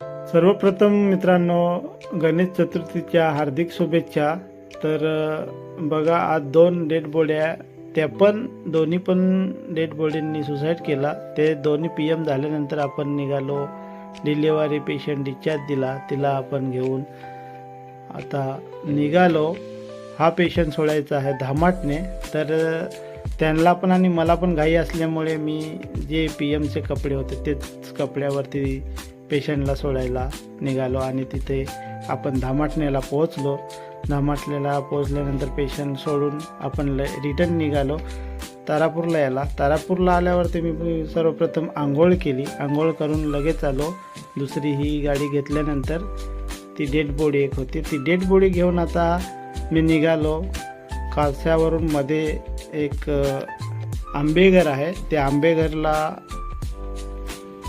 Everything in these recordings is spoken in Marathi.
सर्वप्रथम मित्रांनो, गणेश चतुर्थीच्या हार्दिक शुभेच्छा. तर बघा, आज 2 डेड बॉड्या, त्या पण दोन्ही पण डेड बॉडींनी सुसाईड केला. ते दोन्ही PM झाल्यानंतर आपण निघालो. डिलिव्हरी पेशंट डिस्चार्ज दिला, तिला आपण घेऊन आता निघालो. हा पेशंट सोडायचा आहे धामाटने. तर त्यांना पण आणि मला पण घाई असल्यामुळे मी जे PMचे कपडे होते तेच कपड्यावरती पेशंटला सोडायला निघालो आणि तिथे आपण धामाटण्याला पोहोचलो. धामाटण्याला पोहोचल्यानंतर पेशंट सोडून आपण रिटर्न निघालो तारापूरला यायला. तारापूरला आल्यावरती मी सर्वप्रथम आंघोळ केली. आंघोळ करून लगेच आलो. दुसरी ही गाडी घेतल्यानंतर ती डेड बॉडी एक होती, ती डेड बॉडी घेऊन आता मी निघालो. कालस्यावरून मध्ये एक आंबेघर आहे, त्या आंबेघरला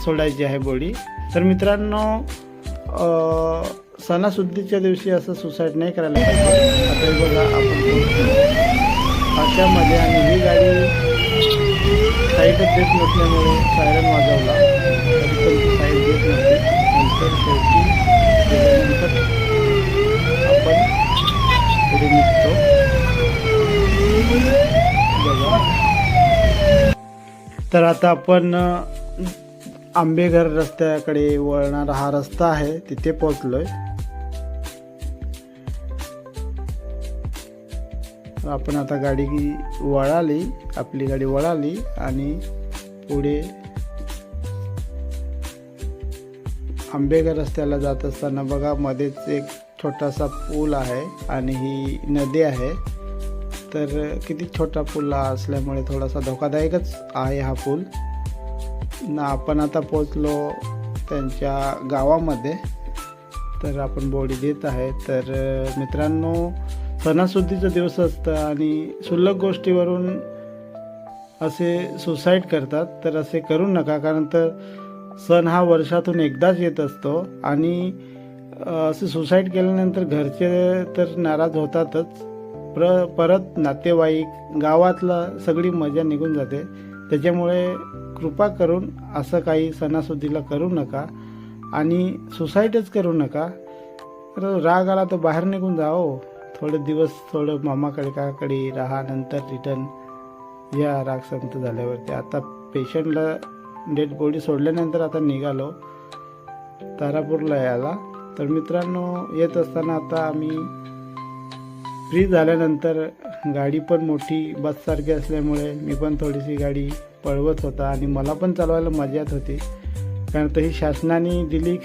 सोडायची आहे बॉडी. तर मित्रांनो, सणासुद्दीच्या दिवशी असं सुसाईड नाही करायला पाहिजे. आता बघा, आपण अशामध्ये आणि ही गाडी साईडच देत नसल्यामुळे सायरन वाजवला, तरी पण ती साईड देत नव्हती. नंतर शेवटी गेल्यानंतर आपण पुढे निघतो. बघा, तर आता आपण आंबेघर रस्त्याकडे वळणारा हा रस्ता आहे, तिथे पोहोचलोय. आपण आता गाडी वळाली, आपली गाडी वळाली आणि पुढे आंबेघर रस्त्याला जात असताना बघा, मध्येच एक छोटासा पूल आहे आणि ही नदी आहे. तर किती छोटा पूल असल्यामुळे थोडासा धोकादायकच आहे हा पूल. आपण आता पोचलो त्यांच्या गावामध्ये. तर आपण बॉडी देत आहे. तर मित्रांनो, सणासुदीचा दिवस असतं आणि क्षुल्लक गोष्टीवरून असे सुसाईड करतात. तर असे करू नका, कारण तर सण हा वर्षातून एकदाच येत असतो आणि असे सुसाईड केल्यानंतर घरचे तर नाराज होतातच, परत नातेवाईक, गावातला सगळी मजा निघून जाते. त्याच्यामुळे कृपा करून असं काही सणासुदीला करू नका आणि सुसाईडच करू नका. तर राग आला तर बाहेर निघून जा हो. थोडे दिवस थोडं मामाकडे काकाकडे राहा, नंतर रिटर्न या राग संत झाल्यावरती. आता पेशंटला डेड बॉडी सोडल्यानंतर आता निघालो तारापूरला यायला. तर मित्रांनो, येत असताना आता आम्ही फ्री झाल्यानंतर गाडी पण मोठी बससारखी असल्यामुळे मी पण थोडीशी गाडी पळवत होता आणि मला पण चालवायला मजा येत होती, कारण तशी शासनाने दिली